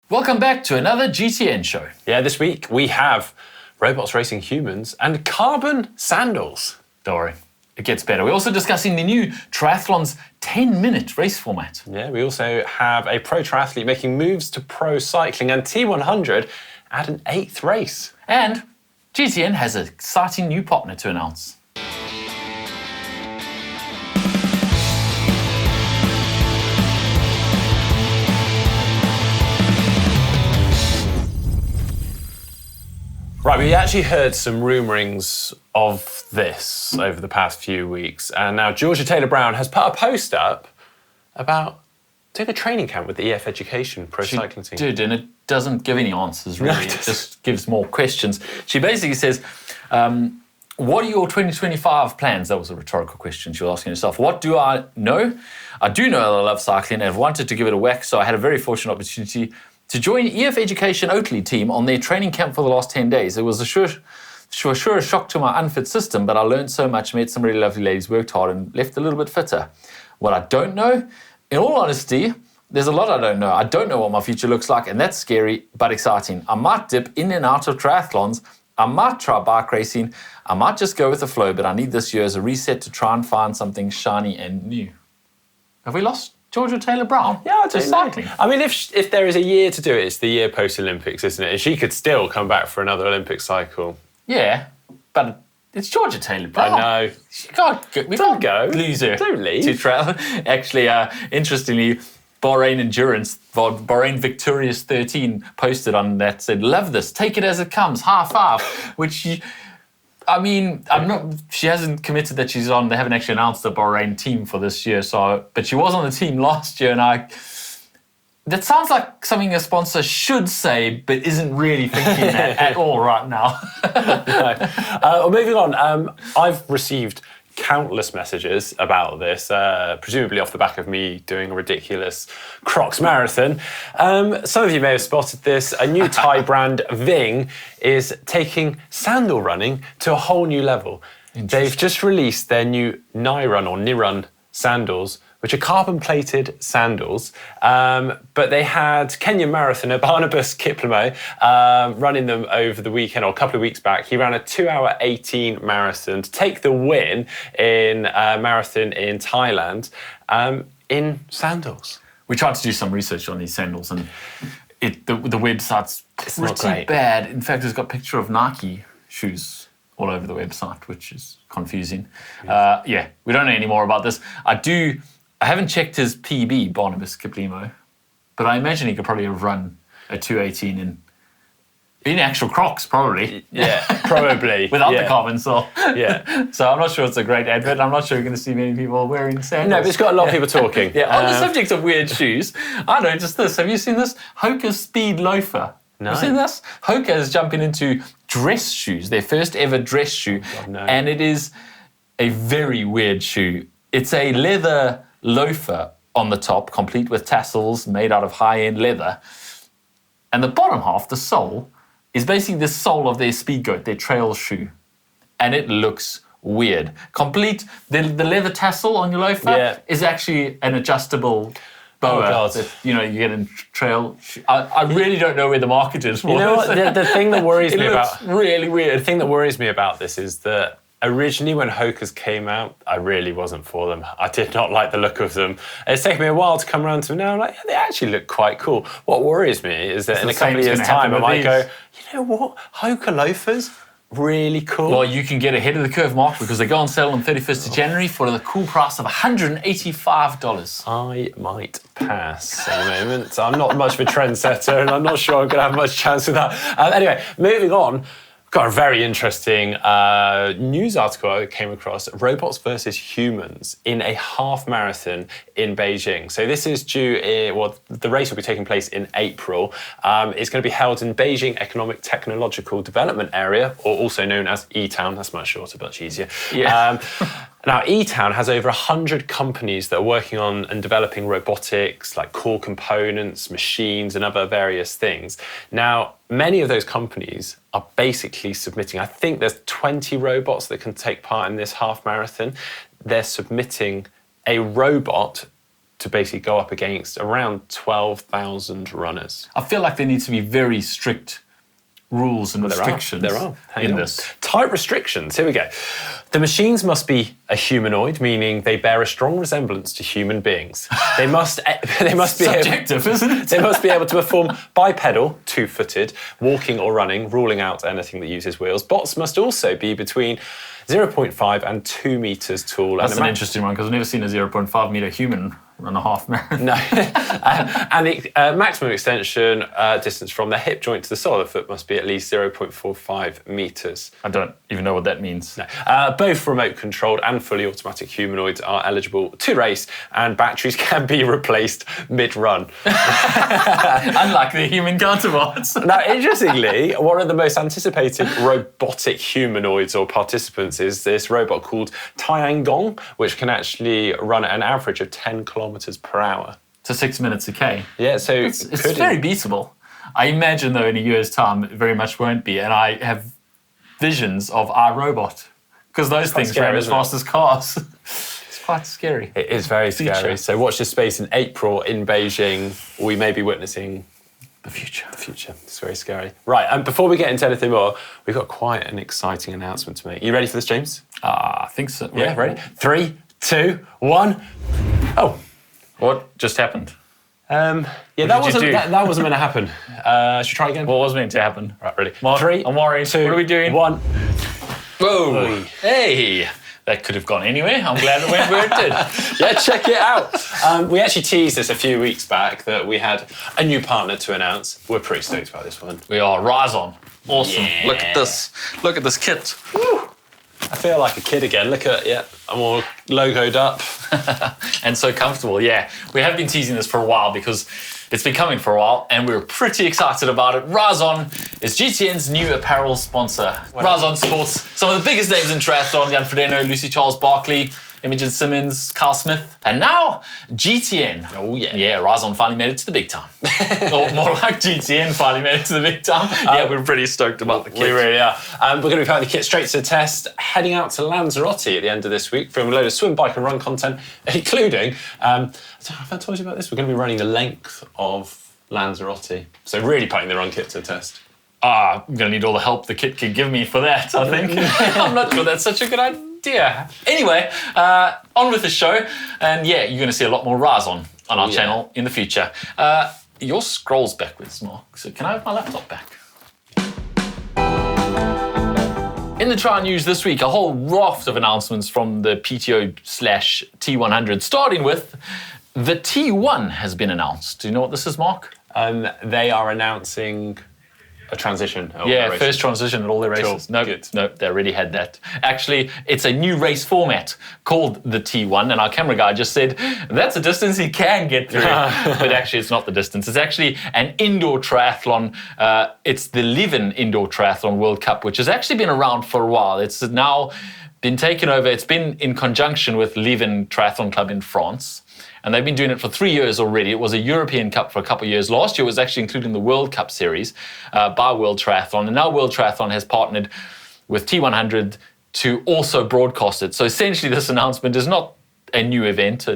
Welcome back to another GTN show. Yeah, this week we have robots racing humans and carbon sandals. Don't worry, it gets better. We're also discussing the new Triathlon's 10-minute race format. Yeah, we also have a pro triathlete making moves to pro cycling and T100 add an 8th race. And GTN has an exciting new partner to announce. Right, we actually heard some rumourings of this over the past few weeks, and now Georgia Taylor-Brown has put a post up about doing a training camp with the EF Education pro cycling team. Did, and it doesn't give any answers, really. It just gives more questions. She basically says, what are your 2025 plans? That was a rhetorical question she was asking herself. What do I know? I do know that I love cycling and I've wanted to give it a whack, so I had a very fortunate opportunity to join EF Education Oatly team on their training camp for the last 10 days. It was a sure shock to my unfit system, but I learned so much, met some really lovely ladies, worked hard and left a little bit fitter. What I don't know, in all honesty, there's a lot I don't know. I don't know what my future looks like, and that's scary but exciting. I might dip in and out of triathlons. I might try bike racing. I might just go with the flow, but I need this year as a reset to try and find something shiny and new. Have we lost Georgia Taylor-Brown? Yeah, I to don't cycling. know. I mean, if there is a year to do it, it's the year post-Olympics, isn't it? And she could still come back for another Olympic cycle. Yeah, but it's Georgia Taylor-Brown. I know. She can't go. We Don't can't go. lose her. Don't leave. To travel. Actually, interestingly, Bahrain Endurance, Bahrain Victorious 13 posted on that, said, love this, take it as it comes, high five, which she hasn't committed that she's on. They haven't actually announced the Bahrain team for this year, but she was on the team last year, and that sounds like something a sponsor should say, but isn't really thinking that at all right now. No. Moving on, I've received countless messages about this, presumably off the back of me doing a ridiculous Crocs marathon. Some of you may have spotted this. A new Thai brand, Ving, is taking sandal running to a whole new level. They've just released their new Nirun sandals, which are carbon-plated sandals, but they had Kenyan marathoner Barnabas Kiplimo running them over the weekend, or a couple of weeks back. He ran a 2-hour 18 marathon to take the win in a marathon in Thailand in sandals. We tried to do some research on these sandals, and the website's It's not pretty great. bad. In fact, it's got a picture of Nike shoes all over the website, which is confusing. Yeah, we don't know any more about this. I haven't checked his PB, Barnabas Kiplimo, but I imagine he could probably have run a 2:18 in actual Crocs, probably. Yeah, probably. Without the carbon sole. Yeah. So I'm not sure it's a great advert. I'm not sure you're going to see many people wearing sandals. No, but it's got a lot of people talking. Yeah, on the subject of weird shoes, I know, just this. Have you seen this? Hoka Speed Loafer. No. Have you seen this? Hoka is jumping into dress shoes, their first ever dress shoe. God, no. And it is a very weird shoe. It's a leather loafer on the top, complete with tassels made out of high-end leather. And the bottom half, the sole, is basically the sole of their Speedgoat, their trail shoe. And it looks weird. The leather tassel on your loafer is actually an adjustable boa. Oh, God. That, you get in trail. I really don't know where the market is for You know what? The thing that worries me looks really weird. The thing that worries me about this is that originally when Hokas came out, I really wasn't for them. I did not like the look of them. It's taken me a while to come around to them now. I'm like, yeah, they actually look quite cool. What worries me is that in a couple of years' time, I might go, you know what? Hoka loafers, really cool. Well, you can get ahead of the curve, Mark, because they go on sale on 31st of January for the cool price of $185. I might pass at the moment. I'm not much of a trendsetter, and I'm not sure I'm going to have much chance with that. Anyway, moving on. Got a very interesting news article I came across, robots versus humans in a half marathon in Beijing. So this is the race will be taking place in April. It's going to be held in Beijing Economic Technological Development Area, or also known as E-Town. That's much shorter, much easier. Yeah. Now, E-Town has over 100 companies that are working on and developing robotics, like core components, machines, and other various things. Now, many of those companies are basically submitting, I think there's 20 robots that can take part in this half marathon. They're submitting a robot to basically go up against around 12,000 runners. I feel like there needs to be very strict rules and restrictions there are. in this. Tight restrictions. Here we go. The machines must be a humanoid, meaning they bear a strong resemblance to human beings. They must be subjective, isn't it? They must be able to perform bipedal, two-footed, walking or running, ruling out anything that uses wheels. Bots must also be between 0.5 and 2 meters tall. That's an interesting one because I've never seen a 0.5 meter human run a half marathon. No. And the maximum extension distance from the hip joint to the sole of the foot must be at least 0.45 meters. I don't even know what that means. No. Both remote controlled and fully automatic humanoids are eligible to race, and batteries can be replaced mid-run. Unlike the human counterparts. Now, interestingly, one of the most anticipated robotic humanoids or participants is this robot called Tiangong, which can actually run at an average of 10 kilometers per hour. So 6 minutes a K. Yeah, so it's very beatable. I imagine, though, in a year's time, it very much won't be. And I have visions of our robot because those things ran as fast as cars. It's quite scary. It is very scary. So watch this space in April in Beijing. We may be witnessing the future. The future. It's very scary. Right, and before we get into anything more, we've got quite an exciting announcement to make. You ready for this, James? I think so. Yeah, ready? 3, 2, 1. Oh. What just happened? That wasn't meant to happen. Should we try again? What was meant to happen? Right, ready? Mark, 3, I'm worried. 2, what are we doing? 1. Whoa. Hey. That could have gone anywhere. I'm glad it went where it did. Yeah, check it out. We actually teased this a few weeks back that we had a new partner to announce. We're pretty stoked about this one. We are. Ryzon. Awesome. Yeah. Look at this. Look at this kit. Woo. I feel like a kid again. Look at, I'm all logoed up. And so comfortable, yeah. We have been teasing this for a while because it's been coming for a while and we're pretty excited about it. Ryzon is GTN's new apparel sponsor. Ryzon sports some of the biggest names in triathlon: Jan Frodeno, Lucy Charles Barkley, Imogen Simmons, Carl Smith, and now GTN. Oh yeah. Yeah, Ryzon finally made it to the big time. Or more like GTN finally made it to the big time. Yeah, we're pretty stoked about the kit. We really are. We're going to be putting the kit straight to the test, heading out to Lanzarote at the end of this week, filming a load of swim, bike and run content, including, have I told you about this? We're going to be running the length of Lanzarote. So really putting the run kit to the test. I'm going to need all the help the kit can give me for that, I think. I'm not sure that's such a good idea. Anyway, on with the show. And yeah, you're going to see a lot more Ryzon on our channel in the future. Yours scrolls backwards, Mark. So can I have my laptop back? In the Tri News this week, a whole raft of announcements from the PTO/T100, starting with the T1 has been announced. Do you know what this is, Mark? They are announcing a transition. First transition at all their races. Cool. No, they already had that. Actually, it's a new race format called the T1, and our camera guy just said, that's a distance he can get through. But actually, it's not the distance. It's actually an indoor triathlon. It's the Ryzon Indoor Triathlon World Cup, which has actually been around for a while. It's now been taken over. It's been in conjunction with Ryzon Triathlon Club in France. And they've been doing it for 3 years already. It was a European Cup for a couple of years. Last year was actually including the World Cup series by World Triathlon. And now World Triathlon has partnered with T100 to also broadcast it. So essentially this announcement is not a new event.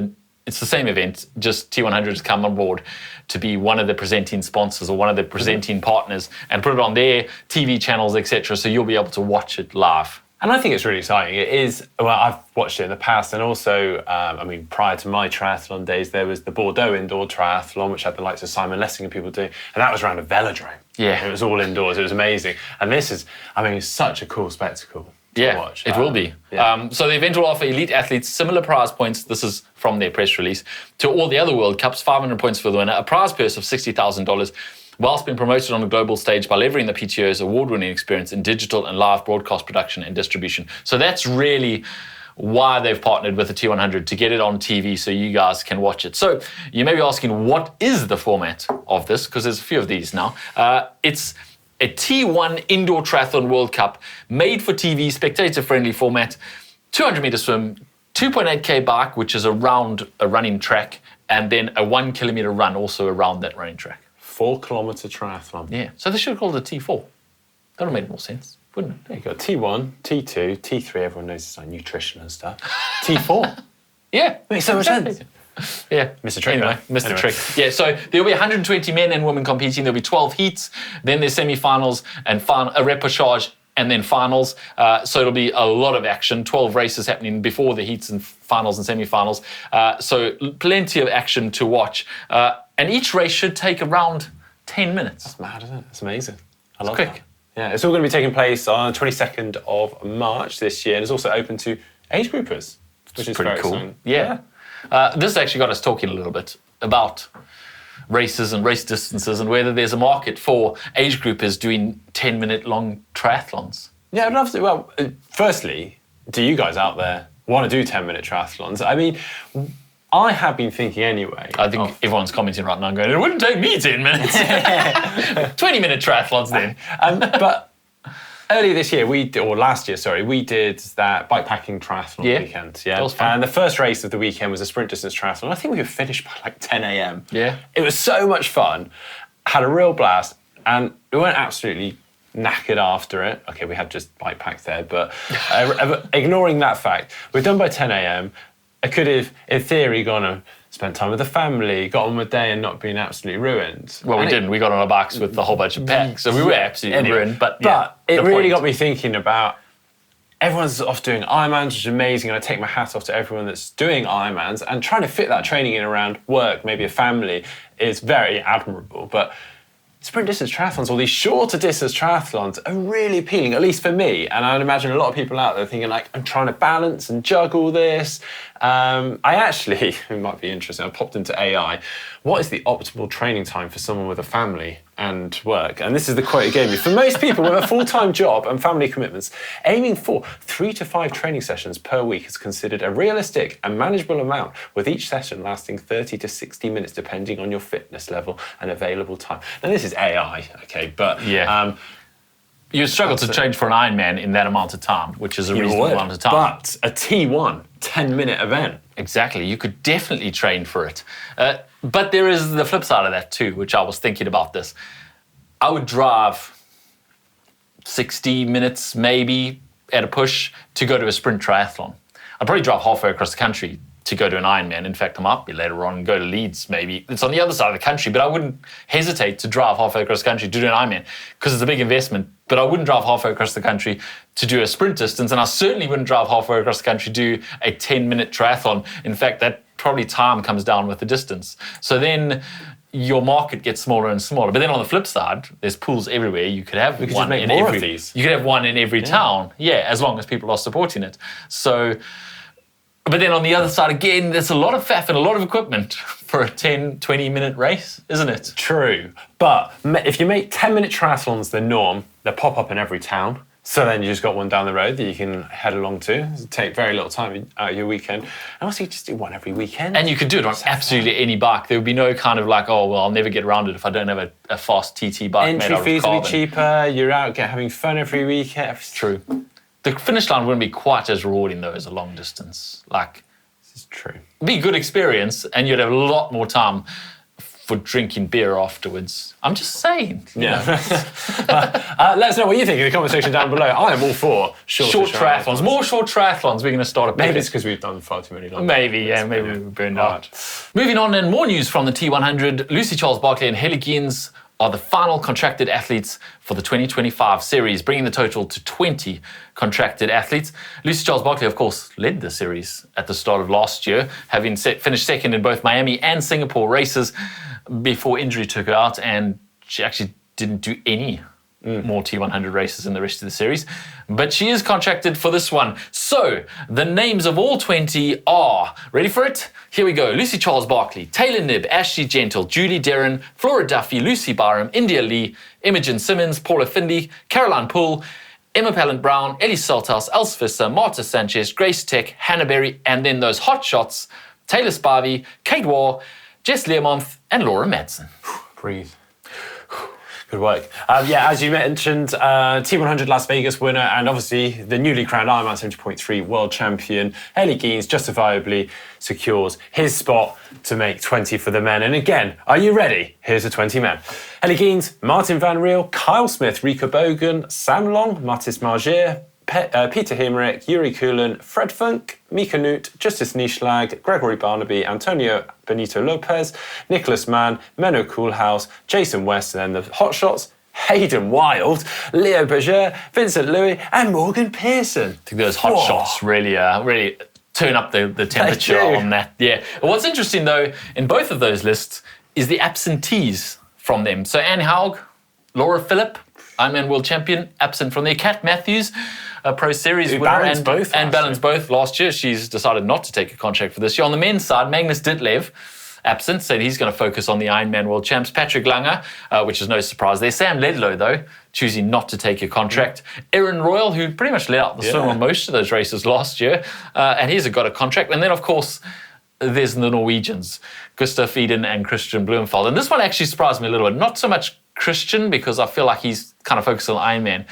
It's the same event, just T100 has come on board to be one of the presenting sponsors or one of the presenting partners and put it on their TV channels, etc. So you'll be able to watch it live. And I think it's really exciting. It is, well, I've watched it in the past, and also, prior to my triathlon days, there was the Bordeaux Indoor Triathlon, which had the likes of Simon Lessing and people doing, and that was around a velodrome. Yeah. It was all indoors. It was amazing. And this is, it's such a cool spectacle to watch. It will be. Yeah. So the event will offer elite athletes similar prize points, this is from their press release, to all the other World Cups, 500 points for the winner, a prize purse of $60,000, whilst being promoted on the global stage by leveraging the PTO's award-winning experience in digital and live broadcast production and distribution. So that's really why they've partnered with the T100, to get it on TV so you guys can watch it. So you may be asking, what is the format of this? Because there's a few of these now. It's a T1 Indoor Triathlon World Cup, made for TV, spectator-friendly format, 200-meter swim, 2.8K bike, which is around a running track, and then a 1 kilometer run also around that running track. 4-kilometer triathlon. Yeah, so they should have called it T4. That would have made more sense, wouldn't it? There you go. T1, T2, T3, everyone knows it's like nutrition and stuff. T4. Yeah. Makes so much sense. Yeah. Mr. Trick. Anyway, Mr. Trick. Yeah, so there'll be 120 men and women competing. There'll be 12 heats. Then there's semi-finals and a repechage and then finals. So it'll be a lot of action. 12 races happening before the heats and finals and semi-finals. So plenty of action to watch. And each race should take around 10 minutes. That's mad, isn't it? It's amazing. I love quick. that. Yeah, it's all going to be taking place on the 22nd of March this year, and it's also open to age groupers, which is Pretty very cool. exciting. Yeah. This actually got us talking a little bit about races and race distances and whether there's a market for age groupers doing 10-minute long triathlons. Yeah, I'd love to. Well, firstly, do you guys out there want to do 10-minute triathlons? I mean, I have been thinking anyway. I think everyone's commenting right now and going, it wouldn't take me 10 minutes. 20-minute triathlons then. But earlier this year, last year, we did that bikepacking triathlon weekend. Yeah, that was fun. And the first race of the weekend was a sprint distance triathlon. I think we were finished by like 10 a.m. Yeah. It was so much fun, had a real blast, and we weren't absolutely knackered after it. Okay, we had just bike packs there, but ignoring that fact, we're done by 10 a.m. I could have, in theory, gone and spent time with the family, got on with the day and not been absolutely ruined. Well, we didn't. We got on our bikes with a whole bunch of packs, so we were absolutely ruined. But it really got me thinking about everyone's off doing Ironmans, which is amazing, and I take my hat off to everyone that's doing Ironmans, and trying to fit that training in around work, maybe a family, is very admirable. But sprint distance triathlons, or these shorter distance triathlons, are really appealing, at least for me. And I'd imagine a lot of people out there thinking, like, I'm trying to balance and juggle this. I actually, it might be interesting, I popped into AI. What is the optimal training time for someone with a family and work? And this is the quote it gave me. For most people with a full-time job and family commitments, aiming for 3 to 5 training sessions per week is considered a realistic and manageable amount, with each session lasting 30 to 60 minutes, depending on your fitness level and available time. Now, this is AI, okay, but you struggle to train for an Ironman in that amount of time, which is a reasonable amount of time. But a T1 10-minute event. Exactly, you could definitely train for it. But there is the flip side of that too, which I was thinking about this. I would drive 60 minutes maybe at a push to go to a sprint triathlon. I'd probably drive halfway across the country to go to an Ironman. In fact, I might be later on and go to Leeds maybe. It's on the other side of the country, but I wouldn't hesitate to drive halfway across the country to do an Ironman because it's a big investment. But I wouldn't drive halfway across the country to do a sprint distance, and I certainly wouldn't drive halfway across the country to do a 10-minute triathlon. In fact, that probably time comes down with the distance. So then your market gets smaller and smaller. But then on the flip side, there's pools everywhere. You could have one in every. These. You could have one in every town. Yeah, as long as people are supporting it. So. But then on the other side, again, there's a lot of faff and a lot of equipment for a 10, 20-minute race, isn't it? True. But if you make 10-minute triathlons the norm, they'll pop up in every town. So then you just got one down the road that you can head along to. It'll take very little time out of your weekend. And also you just do one every weekend. And you could do it on absolutely any bike. There would be no kind of like, oh, well, I'll never get around it if I don't have a fast TT bike made out of carbon. Entry fees will be cheaper. You're out having fun every weekend. True. The finish line wouldn't be quite as rewarding, though, as a long distance. Like, this is true. It'd be a good experience, and you'd have a lot more time for drinking beer afterwards. I'm just saying. Yeah. Let us know what you think in the comment section down below. I am all for short triathlons. More short triathlons. We're going to start a Maybe it's because we've done far too many long. Maybe we were burned out. Moving on, and more news from the T100. Lucy Charles-Barclay and Haley Geens are the final contracted athletes for the 2025 series, bringing the total to 20 contracted athletes. Lucy Charles-Barclay, of course, led the series at the start of last year, having finished second in both Miami and Singapore races before injury took her out, and she actually didn't do any more T100 races in the rest of the series. But she is contracted for this one. So, the names of all 20 are, ready for it? Here we go. Lucy Charles-Barclay, Taylor Knibb, Ashley Gentle, Julie Derrin, Flora Duffy, Lucy Byram, India Lee, Imogen Simmons, Paula Findley, Caroline Poole, Emma Pallant-Brown, Ellie Salthouse, Els Visser, Marta Sanchez, Grace Tech, Hannah Berry, and then those hot shots, Taylor Spivey, Kate Waugh, Jess Learmonth, and Laura Madsen. Breathe. Good work. As you mentioned, T100 Las Vegas winner and obviously the newly crowned Ironman 70.3 world champion, Haley Geens, justifiably secures his spot to make 20 for the men. And again, are you ready? Here's the 20 men. Haley Geens, Martin Van Riel, Kyle Smith, Rika Bogan, Sam Long, Mattis Margier, Peter Hemerick, Yuri Kulin, Fred Funk, Mika Newt, Justice Nischlag, Gregory Barnaby, Antonio Benito Lopez, Nicholas Mann, Menno Coolhouse, Jason West, and then the hotshots, Hayden Wild, Leo Berger, Vincent Louis, and Morgan Pearson. I think those hotshots really turn up the temperature on that. Yeah. What's interesting, though, in both of those lists is the absentees from them. So Anne Haug, Laura Phillip, Ironman World Champion, absent from there. Kat Matthews, a Pro Series winner and balanced both last year. She's decided not to take a contract for this year. On the men's side, Magnus Ditlev, absent, said he's going to focus on the Ironman World Champs. Patrick Langer, which is no surprise there. Sam Ledlow, though, choosing not to take a contract. Erin Royal, who pretty much let out the swim on most of those races last year, and he's got a contract. And then, of course, there's the Norwegians, Gustav Eden and Christian Blumenfeld. And this one actually surprised me a little bit. Not so much Christian, because I feel like he's kind of focused on Ironman.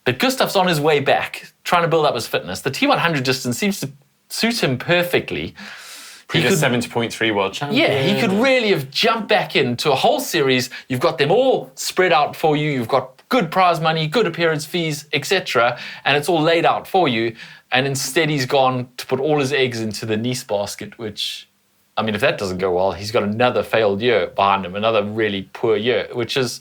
But Gustav's on his way back, trying to build up his fitness. The T100 distance seems to suit him perfectly. He could 70.3 world champion. Yeah, he could really have jumped back into a whole series. You've got them all spread out for you. You've got good prize money, good appearance fees, etc. And it's all laid out for you. And instead he's gone to put all his eggs into the Nice basket, which, I mean, if that doesn't go well, he's got another failed year behind him, another really poor year, which is,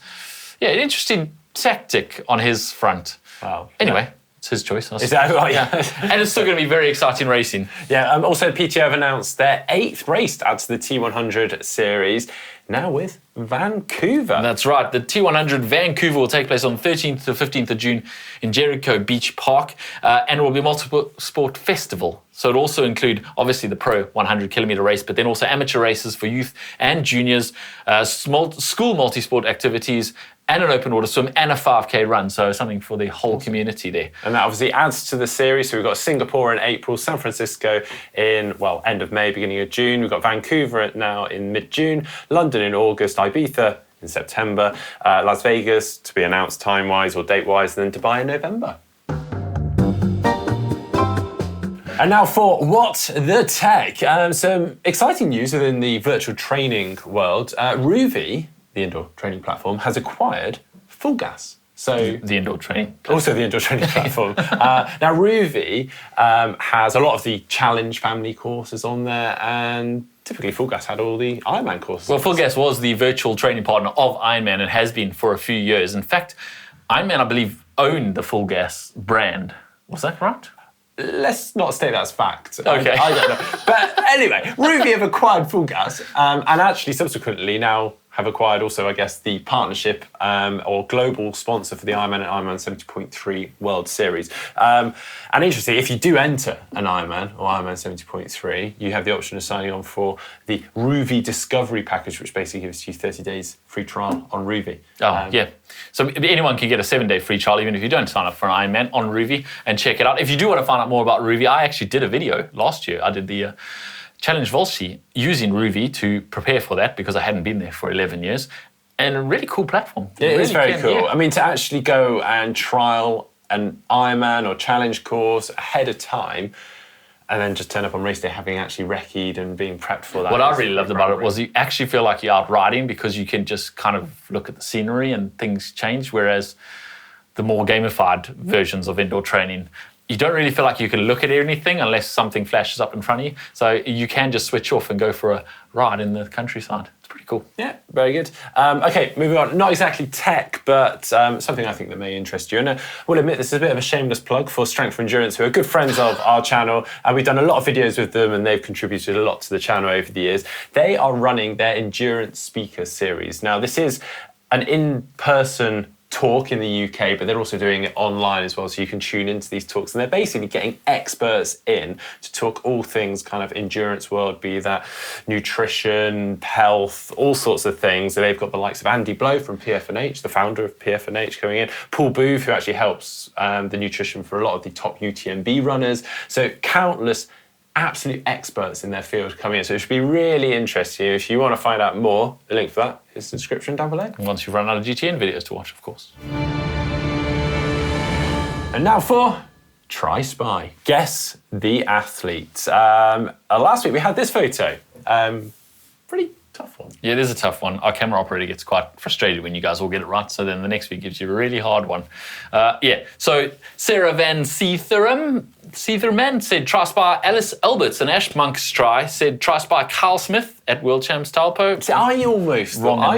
an interesting tactic on his front. Wow. Anyway, it's his choice. Is that right? Yeah. And it's still going to be very exciting racing. Yeah, also PTO have announced their 8th race to add to the T100 series, now with Vancouver. That's right. The T100 Vancouver will take place on 13th to 15th of June in Jericho Beach Park, and it will be a multiple sport festival. So it'll also include, obviously, the pro 100-kilometre race, but then also amateur races for youth and juniors, school multi-sport activities, and an open water swim and a 5K run. So something for the whole community there. And that obviously adds to the series. So we've got Singapore in April, San Francisco in, end of May, beginning of June. We've got Vancouver now in mid-June, London in August, Ibiza in September, Las Vegas to be announced time-wise or date-wise, and then Dubai in November. And now for What the Tech. Some exciting news within the virtual training world. Ruvi, the indoor training platform, has acquired Full Gas. So the indoor training. Also the indoor training platform. Now Ruvi has a lot of the Challenge family courses on there, and typically Full Gas had all the Ironman courses. Well, Full Gas was the virtual training partner of Ironman and has been for a few years. In fact, Ironman, I believe, owned the Full Gas brand. Was that right? Let's not state that as fact. Okay. I don't know. But anyway, Ruvi have acquired Full Gas, and actually subsequently now have acquired also, I guess, the partnership or global sponsor for the Ironman and Ironman 70.3 World Series. And interesting, if you do enter an Ironman or Ironman 70.3, you have the option of signing on for the Ruvi Discovery Package, which basically gives you 30 days free trial on Ruvi. Yeah. So anyone can get a 7-day free trial, even if you don't sign up for an Ironman on Ruvi, and check it out. If you do want to find out more about Ruvi, I actually did a video last year. I did the Challenge Volsci using Ruvi to prepare for that because I hadn't been there for 11 years. And a really cool platform. It is very cool. Yeah. I mean, to actually go and trial an Ironman or Challenge course ahead of time and then just turn up on race day having actually recce'd and being prepped for that. What I really loved about it was you actually feel like you're out riding because you can just kind of look at the scenery and things change, whereas the more gamified versions of indoor training, you don't really feel like you can look at anything unless something flashes up in front of you. So you can just switch off and go for a ride in the countryside. It's pretty cool. Yeah, very good. Okay, moving on. Not exactly tech, but something I think that may interest you. And I will admit this is a bit of a shameless plug for Strength for Endurance, who are good friends of our channel. And we've done a lot of videos with them and they've contributed a lot to the channel over the years. They are running their Endurance Speaker Series. Now, this is an in-person talk in the UK, but they're also doing it online as well, so you can tune into these talks, and they're basically getting experts in to talk all things kind of endurance world, be that nutrition, health, all sorts of things. So they've got the likes of Andy Blow from PFNH, the founder of PFNH, coming in, Paul Booth, who actually helps the nutrition for a lot of the top UTMB runners. So countless absolute experts in their field coming in. So it should be really interesting. If you want to find out more, the link for that is in the description down below. Once you've run out of GTN videos to watch, of course. And now for Try Spy. Guess the athlete. Last week we had this photo. Pretty Tough one. Yeah, it is a tough one. Our camera operator gets quite frustrated when you guys all get it right, so then the next week gives you a really hard one. So Sarah Van Seetherman said try spy Alice Alberts and Ash Monk's try, said try spy Carl Smith at World Champs Talpo. See, I almost wrong. I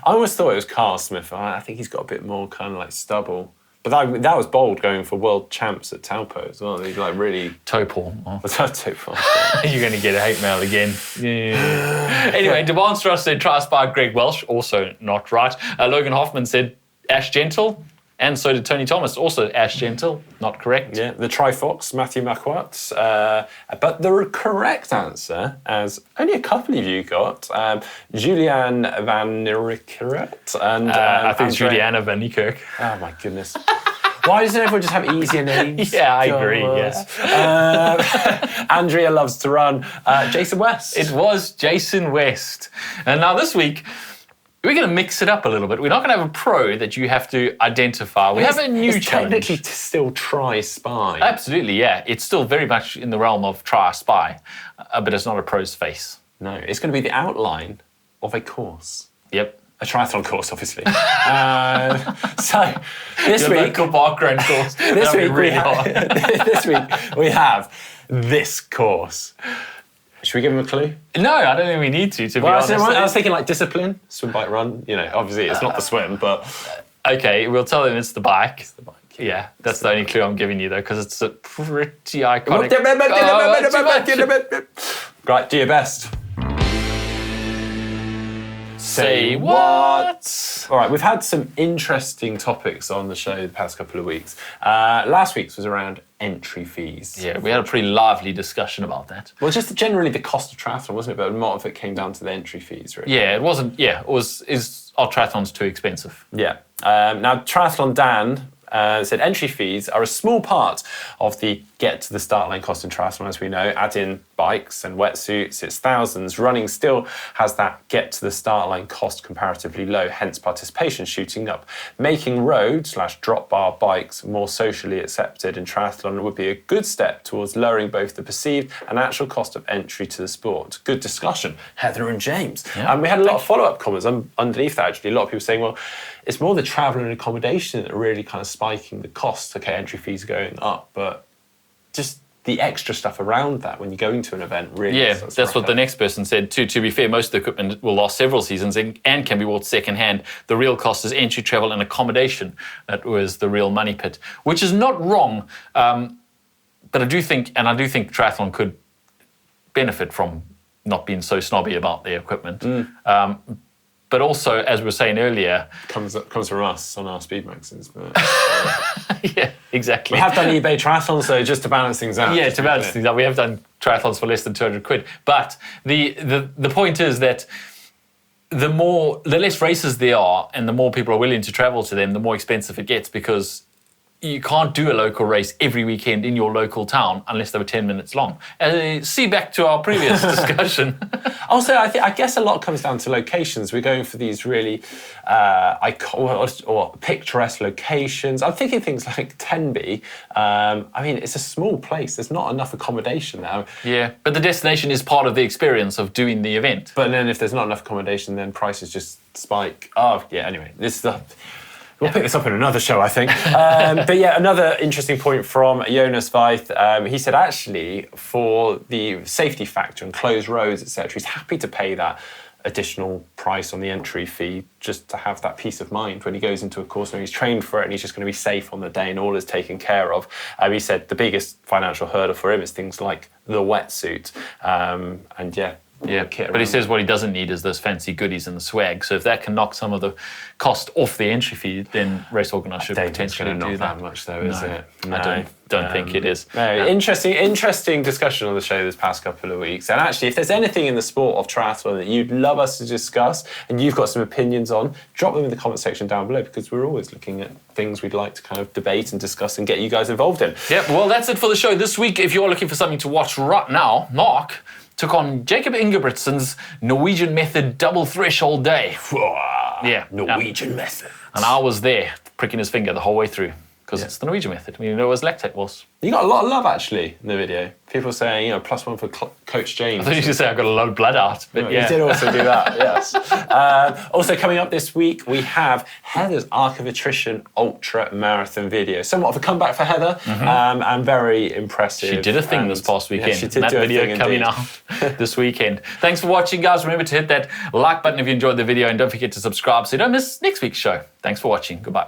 almost thought it was Carl Smith. I think he's got a bit more kind of like stubble. But that was bold going for World Champs at Talpo as well. He's like really... Topol. Oh. What's that Topol? You're going to get a hate mail again. Yeah. Anyway, Devon Strauss said try spy Greg Welsh, also not right. Logan Hoffman said Ash Gentle, and so did Tony Thomas, also Ash Gentle, not correct. Yeah, the Tri-Fox, Matthew Macquart. But the correct answer, as only a couple of you got, Julianne Van Niekerk and... I think it's Juliana Van Niekerk. Oh my goodness. Why doesn't everyone just have easier names? Yeah, I agree, yes. Andrea loves to run. Jason West. It was Jason West. And now this week, we're going to mix it up a little bit. We're not going to have a pro that you have to identify. We have a new challenge. Technically still try spy. Absolutely, yeah. It's still very much in the realm of try spy, but it's not a pro's face. No, it's going to be the outline of a course. Yep. A triathlon course, obviously. So this week, background course. this week we have this course. Should we give him a clue? No, I don't think we need to be honest. I was thinking like discipline, swim, bike, run. You know, obviously it's not the swim, but... Okay, we'll tell them it's the bike. It's the bike. Yeah, that's the only clue I'm giving you though, because it's a pretty iconic... Right, do your best. Say what? All right, we've had some interesting topics on the show the past couple of weeks. Last week's was around entry fees. Yeah, we had a pretty lively discussion about that. Well, just generally the cost of triathlon, wasn't it? But a lot of it came down to the entry fees, really. Yeah, it wasn't. Yeah, is our triathlons too expensive? Yeah. Now, Triathlon Dan said entry fees are a small part of the get to the start line cost in triathlon, as we know. Add in bikes and wetsuits, it's thousands. Running still has that get to the start line cost comparatively low, hence participation shooting up. Making road/drop bar bikes more socially accepted in triathlon would be a good step towards lowering both the perceived and actual cost of entry to the sport. Good discussion, Heather and James. Yeah. And we had a lot of follow-up comments underneath that, actually. A lot of people saying, well, it's more the travel and accommodation that are really kind of spiking the costs. Okay, entry fees are going up, but just the extra stuff around that when you're going to an event really... Yeah, that's what the next person said too. To be fair, most of the equipment will last several seasons and can be bought second-hand. The real cost is entry, travel and accommodation. That was the real money pit, which is not wrong. But I do think triathlon could benefit from not being so snobby about their equipment. But also, as we were saying earlier... Comes from us on our speed maxes. But, yeah, exactly. We have done eBay triathlons, though, just to balance things out. Yeah, to balance things out. We have done triathlons for less than 200 quid. But the point is that the less races there are and the more people are willing to travel to them, the more expensive it gets, because you can't do a local race every weekend in your local town unless they were 10 minutes long. See back to our previous discussion. Also, I guess a lot comes down to locations. We're going for these really or picturesque locations. I'm thinking things like Tenby. I mean, it's a small place. There's not enough accommodation there. Yeah, but the destination is part of the experience of doing the event. But then if there's not enough accommodation, then prices just spike. Oh, yeah, anyway, we'll pick this up in another show, I think. But yeah, another interesting point from Jonas Veith. He said, actually, for the safety factor and closed roads, etc., he's happy to pay that additional price on the entry fee just to have that peace of mind when he goes into a course and he's trained for it and he's just going to be safe on the day and all is taken care of. He said the biggest financial hurdle for him is things like the wetsuit. And yeah, Yeah, but he says what he doesn't need is those fancy goodies and the swag. So if that can knock some of the cost off the entry fee, then race organisers should potentially do that. Not that much, though, is it? No, I don't think it is. No, interesting discussion on the show this past couple of weeks. And actually, if there's anything in the sport of triathlon that you'd love us to discuss and you've got some opinions on, drop them in the comment section down below, because we're always looking at things we'd like to kind of debate and discuss and get you guys involved in. Yep, well, that's it for the show this week. If you're looking for something to watch right now, Mark took on Jacob Ingebrigtsen's Norwegian Method double threshold day. Yeah. Norwegian Method. And I was there, pricking his finger the whole way through. because it's the Norwegian method. We knew it was lactate loss. You got a lot of love, actually, in the video. People saying, +1 for Coach James. I thought you should say I got a lot of blood out, but You did also do that, yes. Also coming up this week, we have Heather's Arc of Attrition Ultra Marathon video. Somewhat of a comeback for Heather, and very impressive. She did a thing this past weekend. Yeah, she did that do a video thing coming out this weekend. Thanks for watching, guys. Remember to hit that like button if you enjoyed the video, and don't forget to subscribe so you don't miss next week's show. Thanks for watching. Goodbye.